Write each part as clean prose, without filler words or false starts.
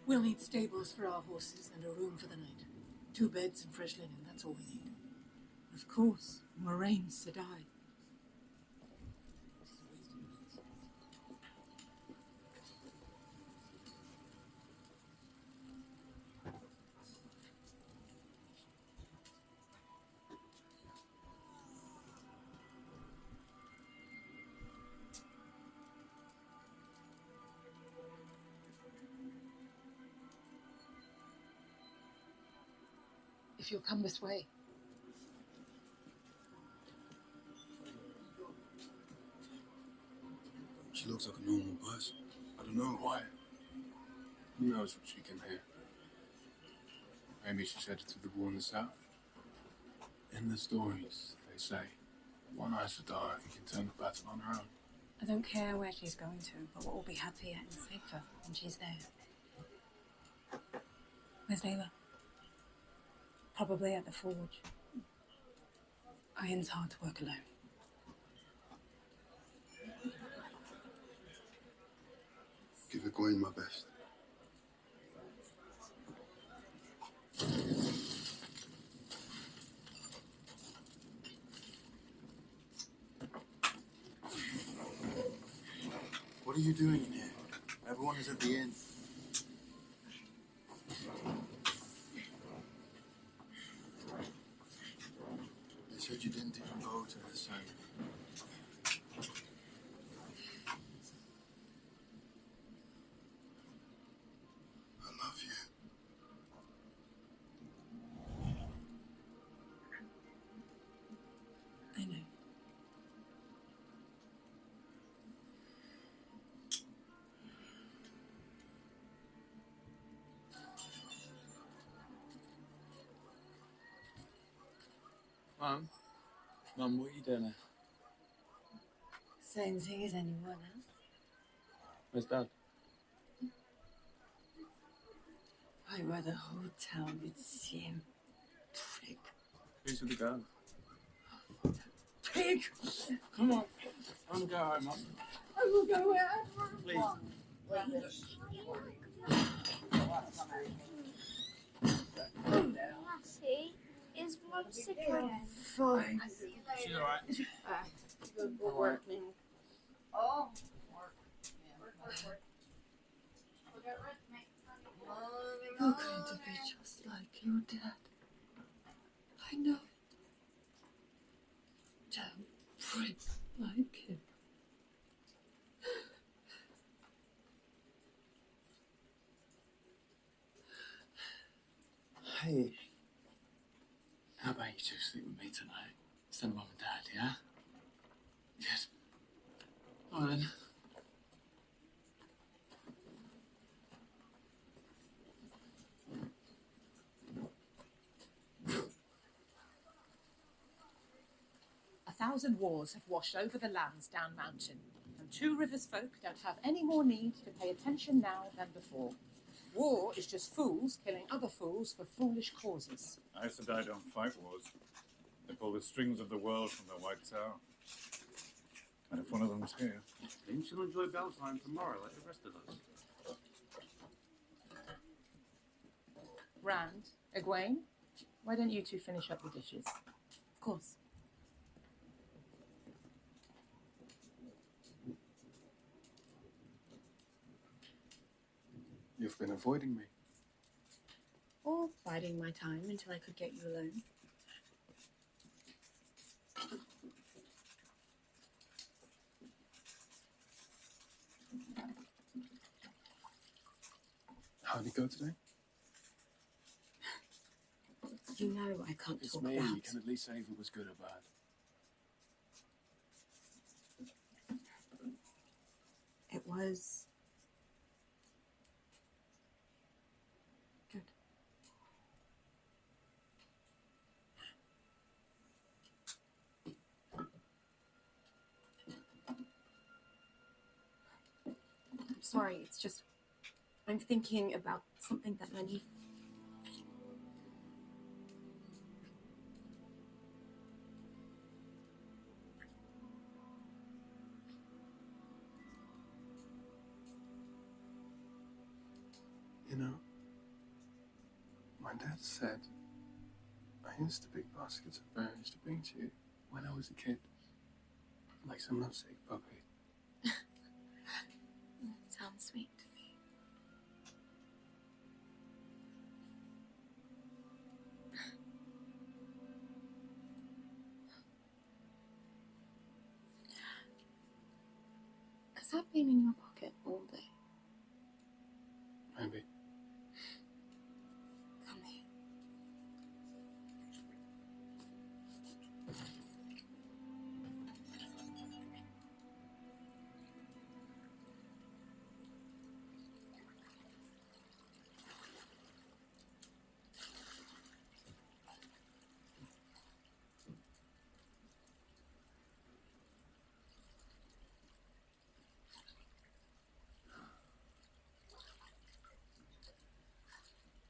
We'll need stables for our horses and a room for the night. 2 beds and fresh linen, that's all we need. Of course, Moraine Sedai. If you'll come this way. She looks like a normal person. I don't know. Quiet. Who knows what she can hear? Maybe she's headed to the war in the south. In the stories, they say, one Aes Sedai can turn the battle on her own. I don't care where she's going to, but we'll be happier and safer when she's there. Where's Layla? Probably at the forge. Iron's hard to work alone. Give Egwene my best. What are you doing in here? Everyone is at the inn. They said you didn't even go to the ceremony. I love you. I know. Mum, what are you doing there? Same thing as anyone else. Where's Dad? I were the whole town would see him. Prig. Who's with the girl? Pig! Come on. I'm gonna go home, Mum. I will go wherever. Please. Lassie, is Mum sick again? Fine. She's alright. Working. Oh. You're going to be just like your dad. I know it. Damn prick like him. Hey. How about you two sleep with me tonight? Instead of Mum and Dad, yeah? Yes. All right then. A 1,000 wars have washed over the lands down mountain, and 2 Rivers folk don't have any more need to pay attention now than before. War is just fools killing other fools for foolish causes. Aes Sedai don't fight wars. They pull the strings of the world from their white tower. And if one of them's here... Then she'll enjoy Beltane tomorrow like the rest of us. Rand, Egwene, why don't you two finish up the dishes? Of course. You've been avoiding me. Or biding my time until I could get you alone. How did it go today? You know I can't It's talk me. about. You can at least say if it was good or bad. It was good. I'm sorry, it's just I'm thinking about something that I need. You know, my dad said I used to pick baskets of berries to bring to you when I was a kid, like some lovesick puppy. That sounds sweet to me. Has that been in your pocket all day? Maybe. Come here.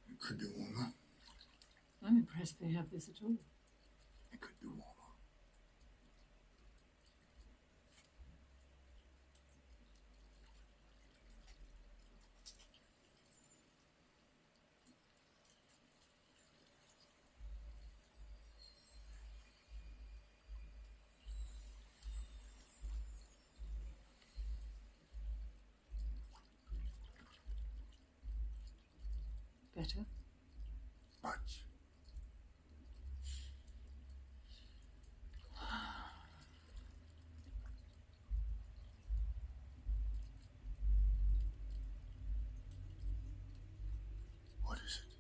It could be warmer. I'm impressed they have this at all. It could be warmer. Better? Much. What is it?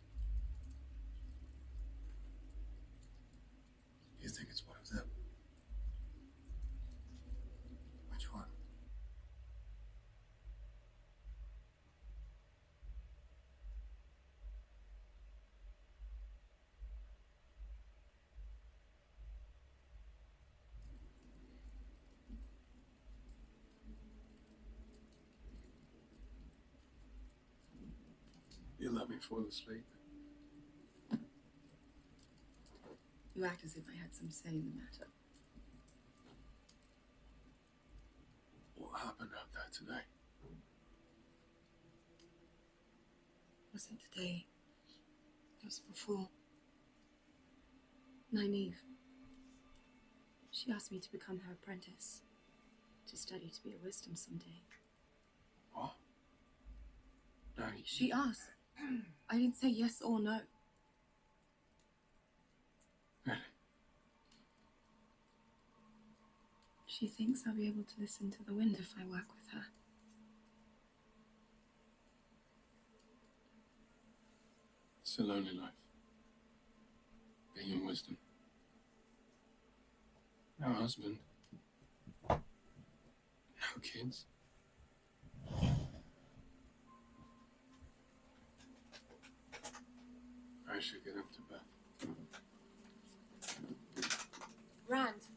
You think it's one of them? Which one? You let me fall asleep. You act as if I had some say in the matter. What happened out there today? It wasn't today. It was before. Nynaeve. She asked me to become her apprentice. To study to be a wisdom someday. What? No, She asked. I didn't say yes or no. Really? She thinks I'll be able to listen to the wind if I work with her. It's a lonely life. Being in wisdom. No husband. No kids. I should get him to bed. Rand.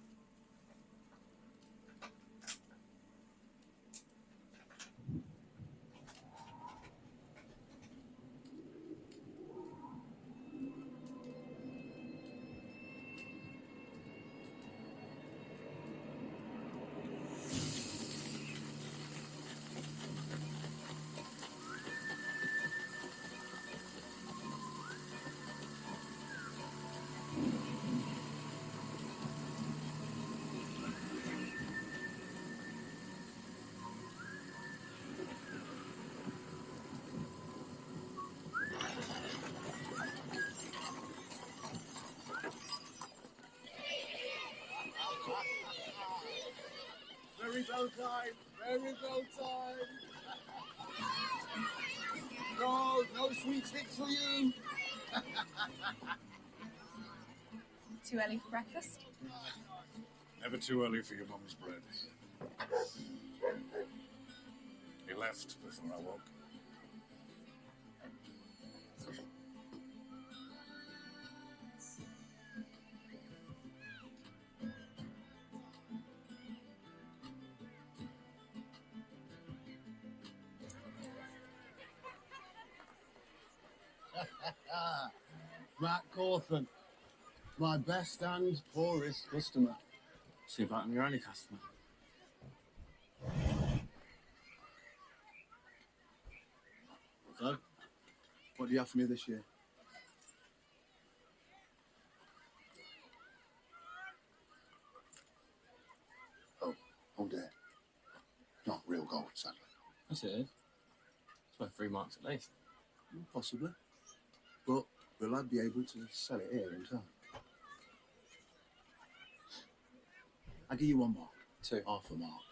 Very well time. Very well time. No sweet sticks for you. Too early for breakfast? Never too early for your mum's bread. He left before I woke. Matt Cawthon, my best and poorest customer. See if I'm your only customer. So, What do you have for me this year? Oh dear. Not real gold, sadly. Yes, it is. It's worth 3 marks at least. Possibly. But will I be able to sell it here in town? I'll give you 1 mark. 2. Half a mark.